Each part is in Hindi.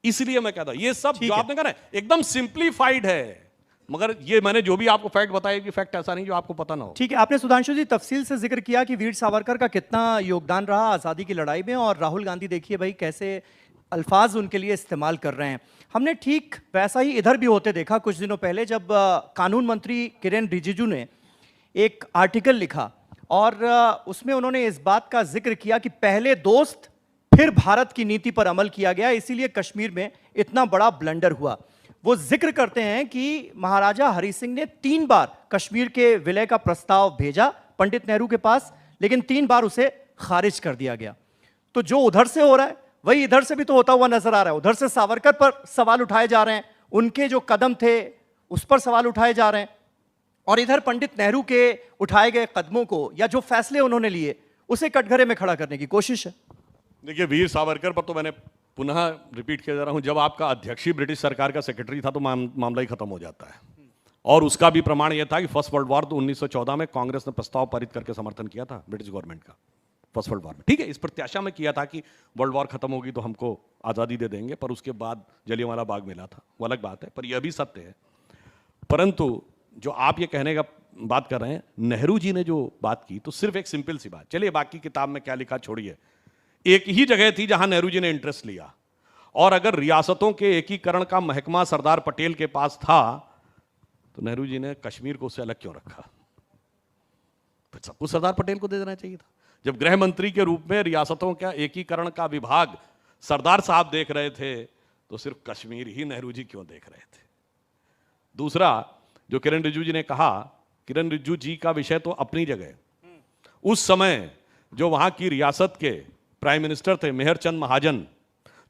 इसलिए मैं कहता हूं ये सब जो आपने कहा ना एकदम सिंप्लीफाइड है, मगर ये मैंने जो भी आपको फैक्ट बताया कि फैक्ट ऐसा नहीं जो आपको पता ना हो। ठीक है, आपने सुधांशु जी तफसील से जिक्र किया कि वीर सावरकर का कितना योगदान रहा आज़ादी की लड़ाई में, और राहुल गांधी देखिए भाई कैसे अल्फाज उनके लिए इस्तेमाल कर रहे हैं। हमने ठीक वैसा ही इधर भी होते देखा कुछ दिनों पहले, जब कानून मंत्री किरेन रिजिजू ने एक आर्टिकल लिखा और उसमें उन्होंने इस बात का जिक्र किया कि पहले दोस्त फिर भारत की नीति पर अमल किया गया, इसीलिए कश्मीर में इतना बड़ा ब्लंडर हुआ। वो जिक्र करते हैं कि महाराजा हरि सिंह ने 3 बार कश्मीर के विलय का प्रस्ताव भेजा पंडित नेहरू के पास, लेकिन 3 बार उसे खारिज कर दिया गया। तो जो उधर से हो रहा है वही इधर से भी तो होता हुआ नजर आ रहा है। उधर से सावरकर पर सवाल उठाए जा रहे हैं, उनके जो कदम थे उस पर सवाल उठाए जा रहे हैं, और इधर पंडित नेहरू के उठाए गए कदमों को या जो फैसले उन्होंने लिए उसे कटघरे में खड़ा करने की कोशिश है। देखिए, वीर सावरकर पर तो मैंने पुनः रिपीट किया जा रहा हूं, जब आपका अध्यक्ष ही ब्रिटिश सरकार का सेक्रेटरी था तो मामला ही खत्म हो जाता है। और उसका भी प्रमाण यह था कि फर्स्ट वर्ल्ड वॉर तो 1914 में कांग्रेस ने प्रस्ताव पारित करके समर्थन किया था ब्रिटिश गवर्नमेंट का फर्स्ट वर्ल्ड वॉर में। ठीक है, इस प्रत्याशा में किया था कि वर्ल्ड वॉर खत्म होगी तो हमको आज़ादी दे देंगे, पर उसके बाद जलियांवाला बाग मिला था, वो अलग बात है, पर यह भी सत्य है। परंतु जो आप ये कहने का बात कर रहे हैं, नेहरू जी ने जो बात की तो सिर्फ एक सिंपल सी बात, चलिए बाकी किताब में क्या लिखा छोड़िए, एक ही जगह थी जहां नेहरू जी ने इंटरेस्ट लिया, और अगर रियासतों के एकीकरण का महकमा सरदार पटेल के पास था तो नेहरू जी ने कश्मीर को उससे अलग क्यों रखा? फिर सब कुछ सरदार पटेल को दे देना चाहिए था। जब गृह मंत्री के रूप में रियासतों का एकीकरण का विभाग सरदार साहब देख रहे थे तो सिर्फ कश्मीर ही नेहरू जी क्यों देख रहे थे? दूसरा, जो किरेन रिजिजू जी ने कहा, किरेन रिजिजू जी का विषय तो अपनी जगह, उस समय जो वहां की रियासत के प्राइम मिनिस्टर थे मेहर चंद महाजन,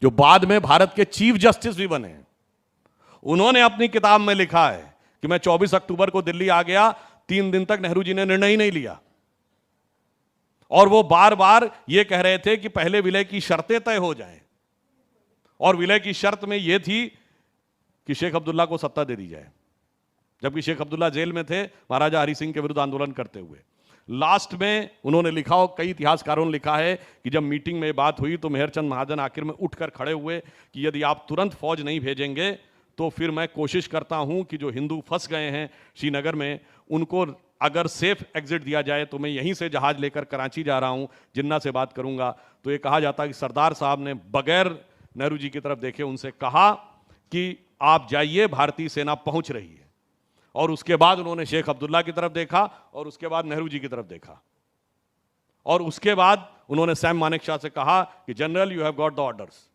जो बाद में भारत के चीफ जस्टिस भी बने, उन्होंने अपनी किताब में लिखा है कि मैं 24 अक्टूबर को दिल्ली आ गया, 3 दिन तक नेहरू जी ने निर्णय ही नहीं लिया, और वो बार बार ये कह रहे थे कि पहले विलय की शर्तें तय हो जाएं, और विलय की शर्त में यह थी कि शेख अब्दुल्ला को सत्ता दे दी जाए, जबकि शेख अब्दुल्ला जेल में थे महाराजा हरि सिंह के विरुद्ध आंदोलन करते हुए। लास्ट में उन्होंने लिखा, और कई इतिहासकारों ने लिखा है कि जब मीटिंग में बात हुई तो मेहरचंद महाजन आखिर में उठकर खड़े हुए कि यदि आप तुरंत फौज नहीं भेजेंगे तो फिर मैं कोशिश करता हूं कि जो हिंदू फंस गए हैं श्रीनगर में उनको अगर सेफ एग्जिट दिया जाए, तो मैं यहीं से जहाज लेकर कराची जा रहा हूं, जिन्ना से बात करूंगा। तो ये कहा जाता है कि सरदार साहब ने बगैर नेहरू जी की तरफ देखे उनसे कहा कि आप जाइए, भारतीय सेना पहुंच रही है, और उसके बाद उन्होंने शेख अब्दुल्ला की तरफ देखा, और उसके बाद नेहरू जी की तरफ देखा, और उसके बाद उन्होंने सैम मानेकशॉ से कहा कि general you have got the orders,